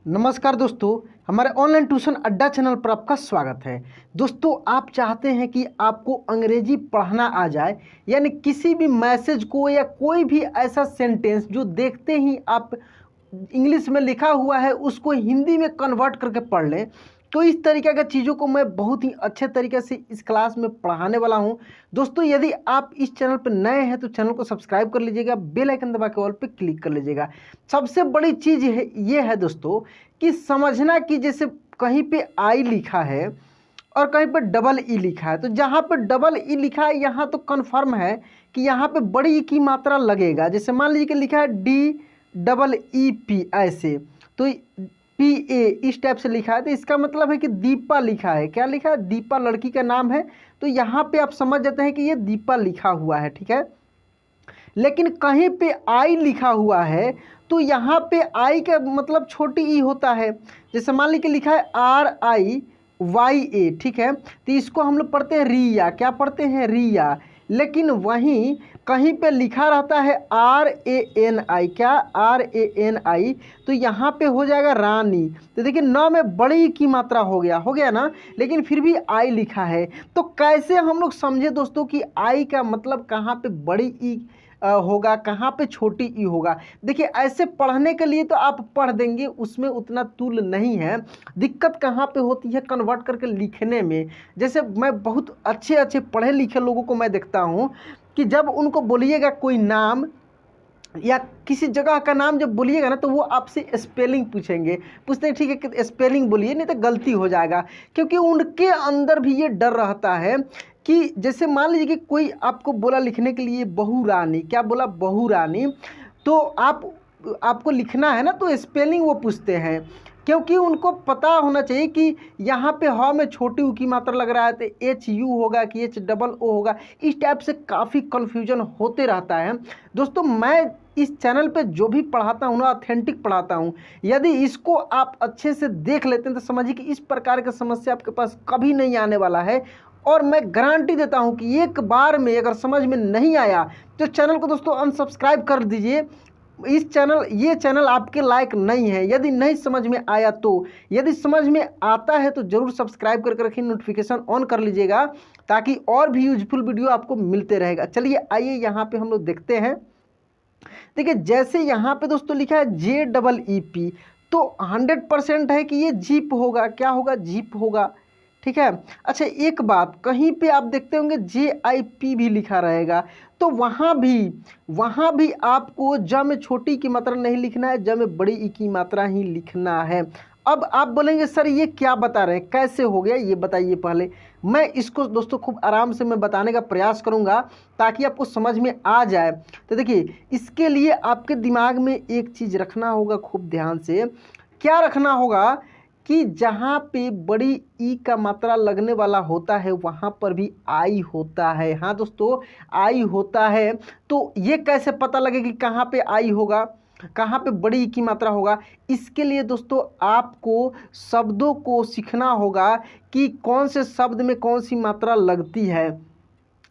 नमस्कार दोस्तों, हमारे ऑनलाइन ट्यूशन अड्डा चैनल पर आपका स्वागत है। दोस्तों, आप चाहते हैं कि आपको अंग्रेजी पढ़ना आ जाए, यानी किसी भी मैसेज को या कोई भी ऐसा सेंटेंस जो देखते ही आप इंग्लिश में लिखा हुआ है उसको हिंदी में कन्वर्ट करके पढ़ लें, तो इस तरीके का चीज़ों को मैं बहुत ही अच्छे तरीके से इस क्लास में पढ़ाने वाला हूं। दोस्तों, यदि आप इस चैनल पर नए हैं तो चैनल को सब्सक्राइब कर लीजिएगा, बेल आइकन दबा के ऑल पे क्लिक कर लीजिएगा। सबसे बड़ी चीज़ ये है दोस्तों कि समझना कि जैसे कहीं पे आई लिखा है और कहीं पे डबल ई लिखा है, तो जहाँ पे डबल ई लिखा है यहाँ तो कन्फर्म है कि यहाँ पे बड़ी ई की मात्रा लगेगा। जैसे मान लीजिए कि लिखा है DEEP ऐसे, तो PA इस टाइप से लिखा है, तो इसका मतलब है कि दीपा लिखा है। क्या लिखा है? दीपा लड़की का नाम है, तो यहाँ पे आप समझ जाते हैं कि ये दीपा लिखा हुआ है, ठीक है। लेकिन कहीं पे आई लिखा हुआ है तो यहाँ पे आई का मतलब छोटी ई होता है। जैसे मान लीजिए लिखा है RIYA, ठीक है, तो इसको हम लोग पढ़ते हैं रिया। क्या पढ़ते हैं? रिया। लेकिन वहीं कहीं पे लिखा रहता है RANI। क्या? RANI, तो यहाँ पे हो जाएगा रानी। तो देखिए न में बड़ी ई की मात्रा हो गया ना, लेकिन फिर भी आई लिखा है। तो कैसे हम लोग समझे दोस्तों कि आई का मतलब कहाँ पे बड़ी ई होगा, कहाँ पे छोटी ई होगा? देखिए, ऐसे पढ़ने के लिए तो आप पढ़ देंगे, उसमें उतना तूल नहीं है। दिक्कत कहाँ पे होती है? कन्वर्ट करके लिखने में। जैसे मैं बहुत अच्छे पढ़े लिखे लोगों को मैं देखता हूँ कि जब उनको बोलिएगा कोई नाम या किसी जगह का नाम जब बोलिएगा ना, तो वो आपसे स्पेलिंग पूछते हैं, ठीक है कि स्पेलिंग बोलिए नहीं तो गलती हो जाएगा। क्योंकि उनके अंदर भी ये डर रहता है कि जैसे मान लीजिए कि कोई आपको बोला लिखने के लिए बहू रानी। क्या बोला? बहू रानी। तो आपको लिखना है ना, तो स्पेलिंग वो पूछते हैं, क्योंकि उनको पता होना चाहिए कि यहाँ पे ह में छोटी ऊ की मात्रा लग रहा है तो HU होगा कि HOO होगा। इस टाइप से काफ़ी कन्फ्यूजन होते रहता है। दोस्तों, मैं इस चैनल पे जो भी पढ़ाता हूँ ना, ऑथेंटिक पढ़ाता हूँ। यदि इसको आप अच्छे से देख लेते हैं तो समझिए कि इस प्रकार की समस्या आपके पास कभी नहीं आने वाला है। और मैं गारंटी देता हूं कि एक बार में अगर समझ में नहीं आया तो चैनल को दोस्तों अनसब्सक्राइब कर दीजिए। ये चैनल आपके लायक नहीं है। यदि नहीं समझ में आया तो, यदि समझ में आता है तो ज़रूर सब्सक्राइब करके रखिए, नोटिफिकेशन ऑन कर लीजिएगा, ताकि और भी यूजफुल वीडियो आपको मिलते रहेगा। चलिए आइए यहाँ पे हम लोग देखते हैं। देखिए, जैसे यहाँ पे दोस्तों लिखा है JEEP, तो 100% है कि ये जीप होगा। क्या होगा? जीप होगा, ठीक है। अच्छा, एक बात, कहीं पे आप देखते होंगे JIP भी लिखा रहेगा, तो वहाँ भी आपको ज में छोटी की मात्रा नहीं लिखना है, ज में बड़ी ई की मात्रा ही लिखना है। अब आप बोलेंगे सर ये क्या बता रहे हैं, कैसे हो गया, ये बताइए पहले। मैं इसको दोस्तों खूब आराम से मैं बताने का प्रयास करूंगा ताकि आपको समझ में आ जाए। तो देखिए, इसके लिए आपके दिमाग में एक चीज़ रखना होगा खूब ध्यान से। क्या रखना होगा कि जहाँ पे बड़ी ई का मात्रा लगने वाला होता है वहाँ पर भी आई होता है। हाँ दोस्तों, आई होता है। तो ये कैसे पता लगे कि कहाँ पे आई होगा, कहाँ पे बड़ी ई की मात्रा होगा? इसके लिए दोस्तों आपको शब्दों को सीखना होगा कि कौन से शब्द में कौन सी मात्रा लगती है।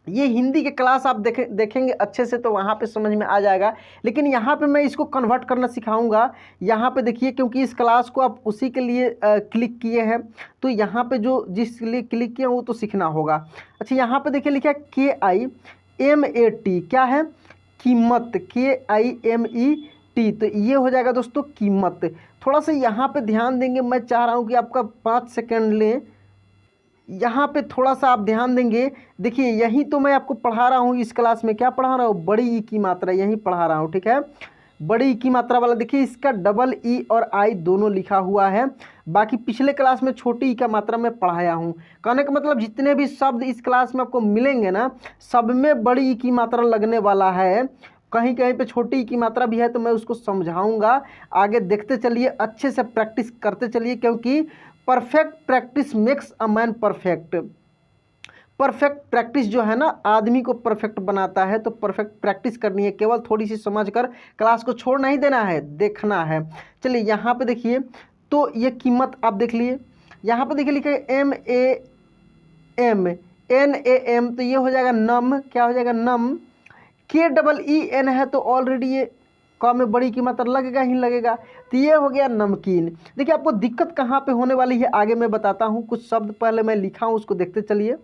ये हिंदी के क्लास आप देखेंगे अच्छे से तो वहाँ पे समझ में आ जाएगा, लेकिन यहाँ पे मैं इसको कन्वर्ट करना सिखाऊंगा। यहाँ पे देखिए, क्योंकि इस क्लास को आप उसी के लिए क्लिक किए हैं, तो यहाँ पे जो जिस लिए क्लिक किए वो तो सीखना होगा। अच्छा, यहाँ पे देखिए लिखा है KIMAT। क्या है? कीमत। KIMET, तो ये हो जाएगा दोस्तों कीमत। थोड़ा सा यहाँ पे ध्यान देंगे, मैं चाह रहा हूँ कि आपका 5 सेकेंड लें। यहाँ पे थोड़ा सा आप ध्यान देंगे। देखिए, यहीं तो मैं आपको पढ़ा रहा हूँ, इस क्लास में क्या पढ़ा रहा हूँ? बड़ी ई की मात्रा यहीं पढ़ा रहा हूँ, ठीक है। बड़ी ई की मात्रा वाला देखिए, इसका डबल ई और आई दोनों लिखा हुआ है। बाकी पिछले क्लास में छोटी ई का मात्रा मैं पढ़ाया हूँ। कहने का मतलब जितने भी शब्द इस क्लास में आपको मिलेंगे ना, सब में बड़ी ई की मात्रा लगने वाला है। कहीं कहीं पे छोटी ई की मात्रा भी है, तो मैं उसको समझाऊंगा। आगे देखते चलिए, अच्छे से प्रैक्टिस करते चलिए, क्योंकि perfect practice makes a man perfect. Perfect practice जो है ना, आदमी को परफेक्ट बनाता है। तो परफेक्ट प्रैक्टिस करनी है, केवल थोड़ी सी समझकर क्लास को छोड़ नहीं देना है, देखना है। चलिए यहाँ पे देखिए, तो ये कीमत आप देख लिए। यहाँ पे देखिए लिखा है MAM, तो ये हो जाएगा नम। क्या हो जाएगा? नम। KEEN है, तो ऑलरेडी ये क में बड़ी की मात्रा लगेगा ही लगेगा। तो ये हो गया नमकीन। देखिए आपको दिक्कत कहाँ पे होने वाली है आगे मैं बताता हूँ। कुछ शब्द पहले मैं लिखा हूँ उसको देखते चलिए,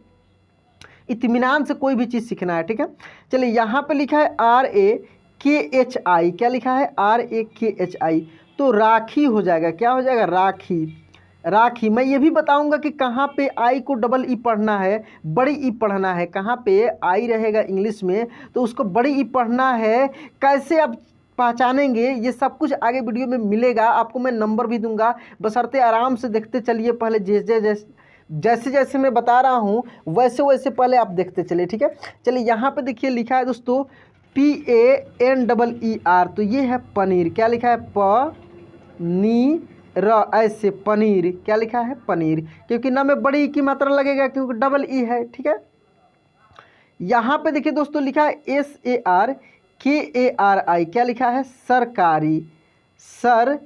इत्मीनान से कोई भी चीज़ सीखना है, ठीक है। चलिए यहाँ पे लिखा है RAKHI, क्या लिखा है RAKHI, तो राखी हो जाएगा, क्या हो जाएगा राखी। राखी मैं ये भी बताऊंगा कि कहाँ पे आई को डबल ई पढ़ना है, बड़ी ई पढ़ना है, कहाँ पे आई रहेगा इंग्लिश में तो उसको बड़ी ई पढ़ना है, कैसे आप पहचानेंगे ये सब कुछ आगे वीडियो में मिलेगा। आपको मैं नंबर भी दूंगा, बशर्ते आराम से देखते चलिए। पहले जैसे जैसे मैं बता रहा हूँ वैसे वैसे पहले आप देखते चलिए, ठीक है। चलिए यहाँ पे देखिए लिखा है दोस्तों PANEER, तो ये है पनीर, क्या लिखा है ऐसे पनीर, क्या लिखा है पनीर, क्योंकि ना में बड़ी की मात्रा लगेगा क्योंकि डबल ई है, ठीक है। यहाँ पे देखिए दोस्तों लिखा है SARKARI, क्या लिखा है सरकारी, सरकारी,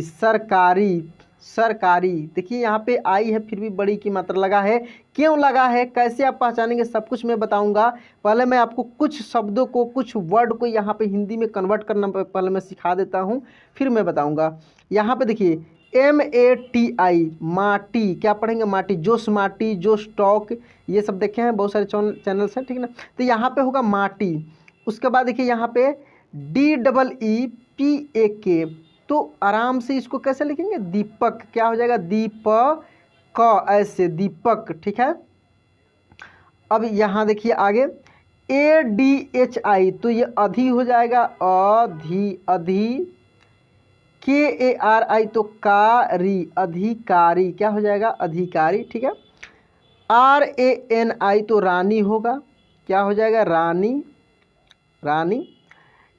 सरकारी, सरकारी। देखिए यहाँ पे आई है फिर भी बड़ी की मात्रा लगा है, क्यों लगा है, कैसे आप पहचानेंगे, सब कुछ मैं बताऊंगा। पहले मैं आपको कुछ शब्दों को, कुछ वर्ड को यहाँ पे हिंदी में कन्वर्ट करना पहले मैं सिखा देता हूँ, फिर मैं बताऊंगा। यहाँ पे देखिए MATI, माटी, क्या पढ़ेंगे माटी, जोश माटी, जोश टॉक, ये सब देखे हैं बहुत सारे चैनल्स हैं, ठीक है ना। तो यहाँ पे होगा माटी। उसके बाद देखिए यहाँ पे DEEPAK, तो आराम से इसको कैसे लिखेंगे दीपक, क्या हो जाएगा दीपक, ऐसे दीपक, ठीक है। अब यहाँ देखिए आगे ADHI, तो ये अधि हो जाएगा अधि, अधि, KARI, तो कारी, अधिकारी, क्या हो जाएगा अधिकारी, ठीक है। RANI, तो रानी होगा, क्या हो जाएगा रानी, रानी।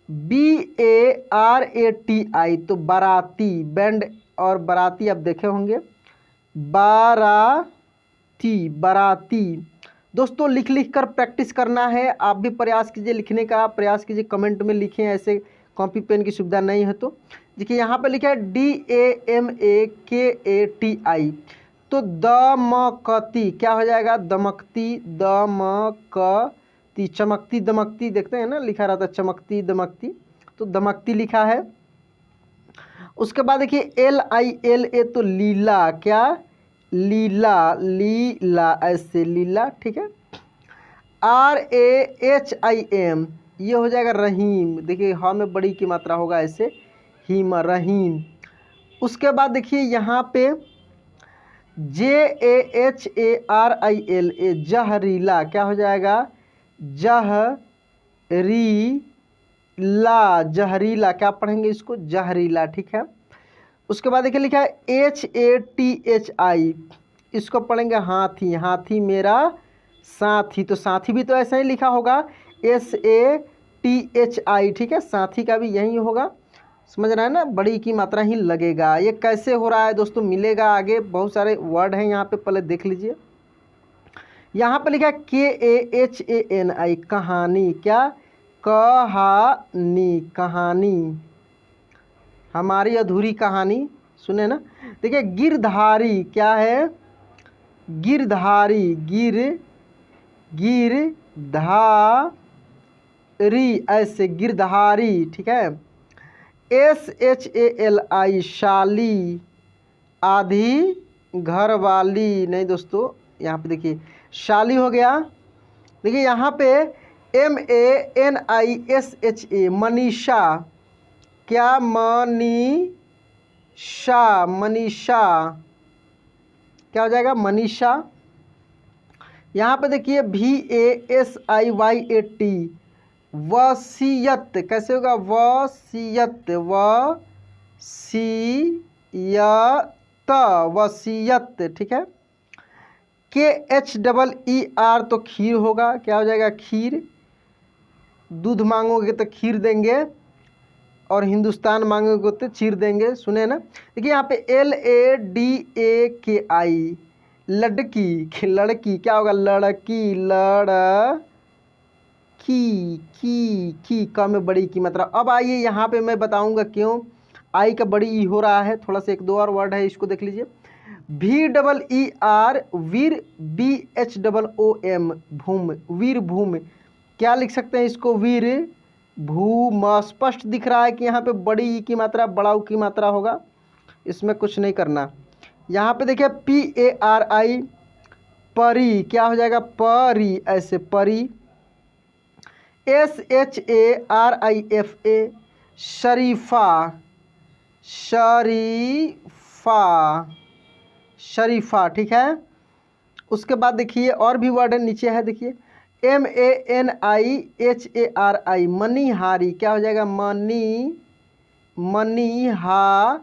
BARATI, तो बाराती, बैंड और बाराती आप देखे होंगे, बाराती, बाराती। दोस्तों लिख लिख कर प्रैक्टिस करना है, आप भी प्रयास कीजिए, लिखने का प्रयास कीजिए, कमेंट में लिखें, ऐसे कॉपी पेन की सुविधा नहीं है तो। देखिए यहाँ पे लिखा है DAMAKATI, तो दमकती, क्या हो जाएगा दमकती, दमकती, चमकती दमकती, देखते हैं ना लिखा रहता चमकती दमकती, तो दमकती लिखा है। उसके बाद देखिए LILA, तो लीला, क्या लीला, लीला, ऐसे लीला, ठीक है। RAHIM, ये हो जाएगा रहीम, देखिए हाँ में बड़ी की मात्रा होगा ऐसे हीम, रहीम। उसके बाद देखिए यहाँ पे JAHARILA, जहरीला, क्या हो जाएगा जहरीला, जहरीला, क्या पढ़ेंगे इसको जहरीला, ठीक है। उसके बाद देखिए लिखा है HATHI, इसको पढ़ेंगे हाथी, हाथी मेरा साथी, तो साथी भी तो ऐसा ही लिखा होगा SATHI, ठीक है, साथी का भी यही होगा, समझ रहा है ना, बड़ी की मात्रा ही लगेगा। ये कैसे हो रहा है दोस्तों मिलेगा आगे, बहुत सारे वर्ड हैं यहाँ पे, पहले देख लीजिए। यहाँ पे लिखा है KAHANI, कहानी, क्या कहानी, कहानी, हमारी अधूरी कहानी, सुने ना। देखिए गिरधारी, क्या है गिरधारी, गिरधारी, ऐसे गिरधारी, ठीक है। SHALI, शाली, आधी घरवाली, नहीं दोस्तों यहाँ पे देखिए शाली हो गया। देखिए यहाँ पे MANISHA, मनीषा, क्या मनीषा, मनीषा, क्या हो जाएगा मनीषा। यहाँ पे देखिए VASIYAT, वसीयत, कैसे होगा वसीयत, वसीयत, वसीयत, ठीक है। KHEER, तो खीर होगा, क्या हो जाएगा खीर, दूध मांगोगे तो खीर देंगे और हिंदुस्तान मांगोगे तो चीर देंगे, सुने ना। देखिए यहाँ पे LADAKI, लड़की, लड़की, क्या होगा लड़की, की का में बड़ी की मात्रा। अब आइए यहाँ पे मैं बताऊंगा क्यों आई का बड़ी ई हो रहा है, थोड़ा सा एक दो और वर्ड है इसको देख लीजिए। VEER, वीर, BHOOM, भूम, वीर भूम, क्या लिख सकते हैं इसको वीर भूम स्पष्ट दिख रहा है कि यहाँ पे बड़ी ई की मात्रा बड़ा ऊ की मात्रा होगा, इसमें कुछ नहीं करना। यहाँ पे देखिए PARI परी क्या हो जाएगा, परी ऐसे परी। SHARIFA शरीफा, शरीफा, शरीफा, ठीक है। उसके बाद देखिए और भी वर्ड नीचे है, देखिए MANIHARI मनीहारी क्या हो जाएगा, मनी, मनीहारी।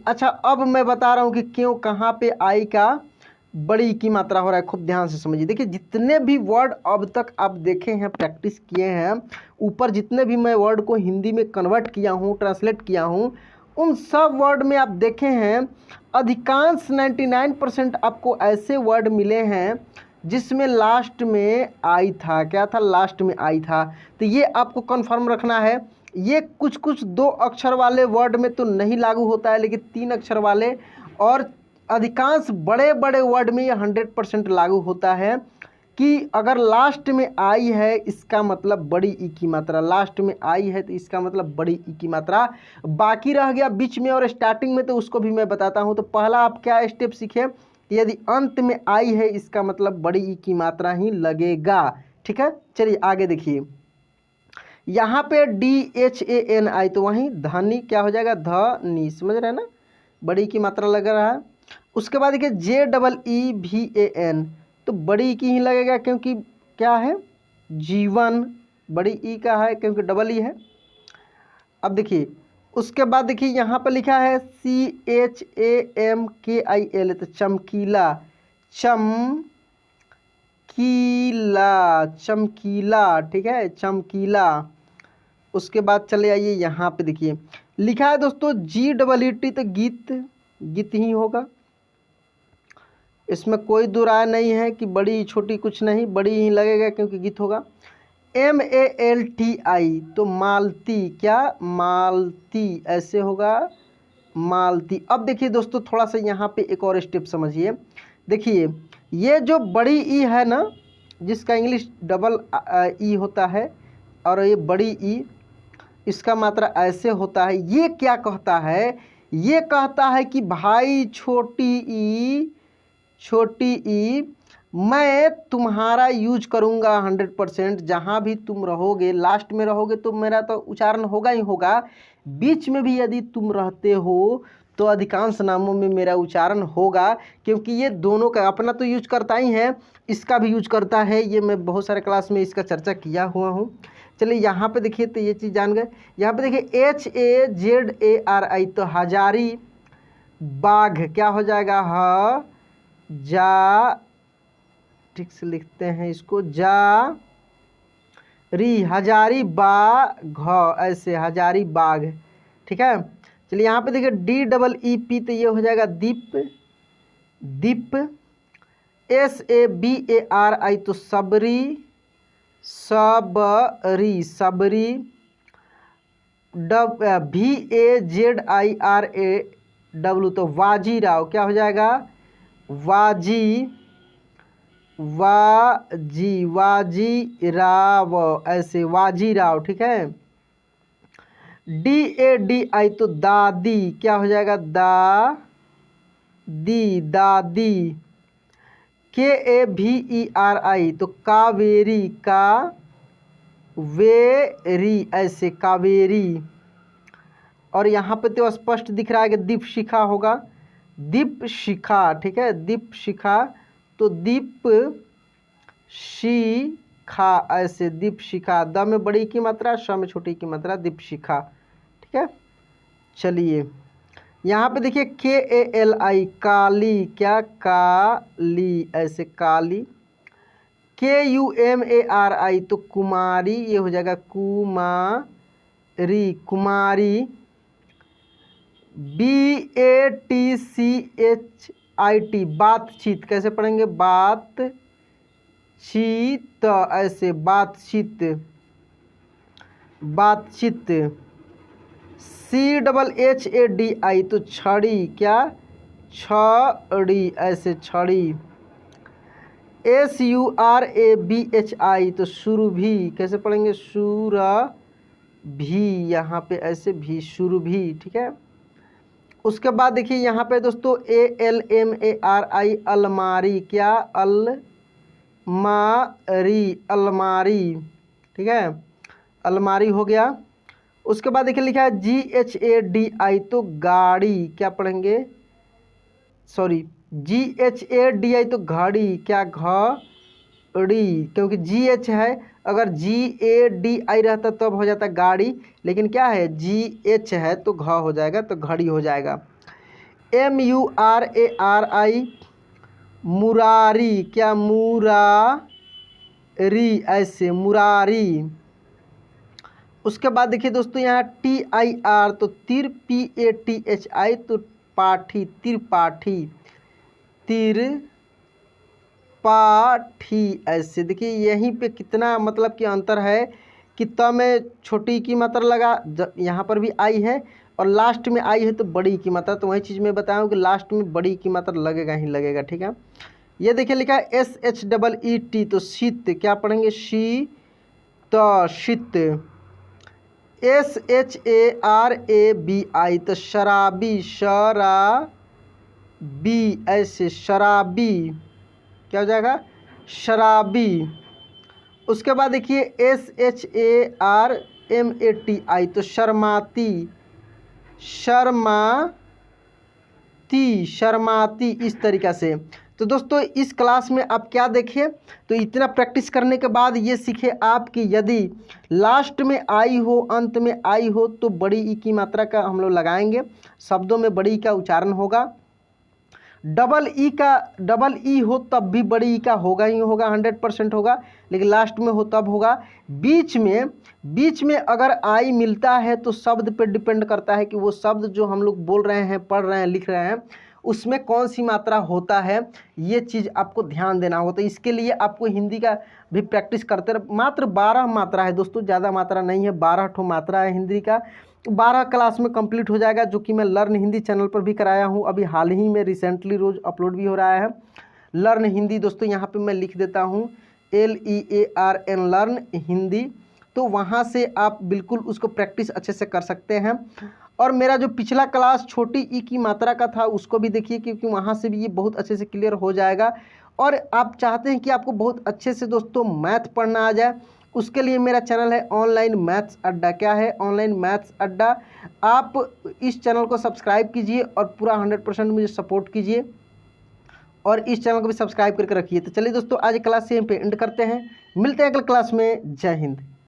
अच्छा अब मैं बता रहा हूँ कि क्यों कहाँ पे आई का बड़ी की मात्रा हो रहा है, खूब ध्यान से समझिए। देखिए जितने भी वर्ड अब तक आप देखे हैं, प्रैक्टिस किए हैं, ऊपर जितने भी मैं वर्ड को हिंदी में कन्वर्ट किया हूँ, ट्रांसलेट किया हूँ, उन सब वर्ड में आप देखे हैं अधिकांश 99% आपको ऐसे वर्ड मिले हैं जिसमें लास्ट में आई था। क्या था, लास्ट में आई था। तो ये आपको कन्फर्म रखना है। ये कुछ कुछ 2 अक्षर वाले वर्ड में तो नहीं लागू होता है, लेकिन 3 अक्षर वाले और अधिकांश बड़े बड़े वर्ड में ये 100% लागू होता है कि अगर लास्ट में आई है इसका मतलब बड़ी ई की मात्रा, लास्ट में आई है तो इसका मतलब बड़ी ई की मात्रा। बाकी रह गया बीच में और स्टार्टिंग में, तो उसको भी मैं बताता हूँ। तो पहला आप क्या स्टेप सीखे, यदि अंत में आई है इसका मतलब बड़ी ई की मात्रा ही लगेगा, ठीक है। चलिए आगे देखिए, यहाँ पे DHANI तो वहीं धनी क्या हो जाएगा, धनी, समझ रहे हैं ना, बड़ी की मात्रा लग रहा है। उसके बाद देखिए JEEVAN तो बड़ी ई की ही लगेगा क्योंकि क्या है, जीवन, बड़ी ई का है क्योंकि डबल ई है। अब देखिए उसके बाद देखिए यहाँ पर लिखा है CHAMKIL तो चमकीला, चमकीला, चमकीला, ठीक है, चमकीला। उसके बाद चले आइए यहाँ पे देखिए लिखा है दोस्तों GEET तो गीत, गीत ही होगा, इसमें कोई दो राय नहीं है कि बड़ी छोटी कुछ नहीं, बड़ी ही लगेगा क्योंकि गीत होगा। MALTI तो मालती, क्या, मालती ऐसे होगा, मालती। अब देखिए दोस्तों थोड़ा सा यहाँ पे एक और स्टेप समझिए। देखिए ये जो बड़ी ई है ना, जिसका इंग्लिश डबल ई होता है, और ये बड़ी ई इसका मात्रा ऐसे होता है, ये क्या कहता है, ये कहता है कि भाई छोटी ई, छोटी ई मैं तुम्हारा यूज करूँगा 100%। जहाँ भी तुम रहोगे, लास्ट में रहोगे तो मेरा तो उच्चारण होगा ही होगा, बीच में भी यदि तुम रहते हो तो अधिकांश नामों में मेरा उच्चारण होगा, क्योंकि ये दोनों का अपना तो यूज करता ही है, इसका भी यूज करता है। ये मैं बहुत सारे क्लास में इसका चर्चा किया हुआ हूँ। चलिए यहाँ पे देखिए, तो ये चीज़ जान गए। यहाँ पे देखिए HAZARI तो हजारी बाघ क्या हो जाएगा, ह जा, ठीक से लिखते हैं इसको, जा री, हजारी बाघ ऐसे, हजारी बाघ, ठीक है। चलिए यहाँ पे देखिए DEEP तो ये हो जाएगा दीप, दीप। SABARI तो सबरी, सबरी, सबरी। VAZIRAW तो वाजीराव क्या हो जाएगा, वाजी, वाजी, वाजीराव ऐसे, वाजीराव, ठीक है। DADI तो दादी क्या हो जाएगा, दादी, दादी। KAVERI तो कावेरी, कावेरी ऐसे, कावेरी। और यहाँ पे तो स्पष्ट दिख रहा है कि दीप शिखा होगा, दीप शिखा, ठीक है, दीप शिखा तो दीप शिखा ऐसे, दीप शिखा। द में बड़ी की मात्रा, श में छोटी की मात्रा, दीप शिखा, ठीक है। चलिए यहाँ पे देखिए KALI काली, क्या, काली ऐसे, काली। KUMARI तो कुमारी, ये हो जाएगा कुमारी, कुमारी। BATCHIT बातचीत कैसे पढ़ेंगे, बातचीत ऐसे, बातचीत, बातचीत। CHADI तो छड़ी, क्या, छड़ी ऐसे, छड़ी। SURABHI तो सुरभि कैसे पढ़ेंगे, सुरभि, भी, यहाँ पे ऐसे भी शुरू भी, ठीक है। उसके बाद देखिए यहाँ पे दोस्तों ALMARI अलमारी, क्या अलमारी, ठीक है, अलमारी हो गया। उसके बाद देखिए लिखा है GHADI तो गाड़ी, क्या पढ़ेंगे, सॉरी GHADI तो घड़ी, क्या घड़ी, क्योंकि GH है, अगर GADI रहता तो अब हो जाता गाड़ी, लेकिन क्या है GH है तो घ हो जाएगा, तो घड़ी हो जाएगा। MURARI मुरारी, क्या मुरारी, ऐसे मुरारी। उसके बाद देखिए दोस्तों यहाँ TIR तो तिर, PATHI तो पाठी, त्रिपाठी, त्रिपाठी, ऐसे। देखिए यहीं पे कितना मतलब कि अंतर है कि त में छोटी की मात्रा लगा, यहाँ पर भी आई है, और लास्ट में आई है तो बड़ी की मात्रा, तो वही चीज़ मैं बताऊँ कि लास्ट में बड़ी की मात्रा लगेगा ही लगेगा, ठीक है। ये देखिए लिखा है SHEET तो शीत, क्या पढ़ेंगे शीत, शीत। SHARABI तो शराबी, शराबी, ऐसे शराबी, क्या हो जाएगा शराबी। उसके बाद देखिए SHARMATI तो शर्माती, शर्माती, शर्माती, इस तरीक़ा से। तो दोस्तों इस क्लास में आप क्या देखिए, तो इतना प्रैक्टिस करने के बाद ये सीखे आप कि यदि लास्ट में आई हो, अंत में आई हो, तो बड़ी ई की मात्रा का हम लोग लगाएंगे, शब्दों में बड़ी ई का उच्चारण होगा। डबल ई हो तब भी बड़ी ई का होगा ही होगा, 100% होगा, लेकिन लास्ट में हो तब होगा। बीच में अगर आई मिलता है तो शब्द पे डिपेंड करता है कि वो शब्द जो हम लोग बोल रहे हैं, पढ़ रहे हैं, लिख रहे हैं, उसमें कौन सी मात्रा होता है, ये चीज़ आपको ध्यान देना होगा। तो इसके लिए आपको हिंदी का भी प्रैक्टिस करते रहे। मात्र 12 मात्रा है दोस्तों, ज़्यादा मात्रा नहीं है, 12 ठो मात्रा है हिंदी का। 12 क्लास में कंप्लीट हो जाएगा, जो कि मैं लर्न हिंदी चैनल पर भी कराया हूँ, अभी हाल ही में रिसेंटली रोज़ अपलोड भी हो रहा है लर्न हिंदी। दोस्तों यहाँ पे मैं लिख देता हूँ LEARN लर्न हिंदी, तो वहाँ से आप बिल्कुल उसको प्रैक्टिस अच्छे से कर सकते हैं। और मेरा जो पिछला क्लास छोटी ई की मात्रा का था उसको भी देखिए, क्योंकि वहाँ से भी ये बहुत अच्छे से क्लियर हो जाएगा। और आप चाहते हैं कि आपको बहुत अच्छे से दोस्तों मैथ पढ़ना आ जाए, उसके लिए मेरा चैनल है ऑनलाइन मैथ्स अड्डा। क्या है ऑनलाइन मैथ्स अड्डा। आप इस चैनल को सब्सक्राइब कीजिए और पूरा 100% मुझे सपोर्ट कीजिए, और इस चैनल को भी सब्सक्राइब करके रखिए। तो चलिए दोस्तों आज क्लास यहीं पे एंड करते हैं, मिलते हैं अगले क्लास में। जय हिंद।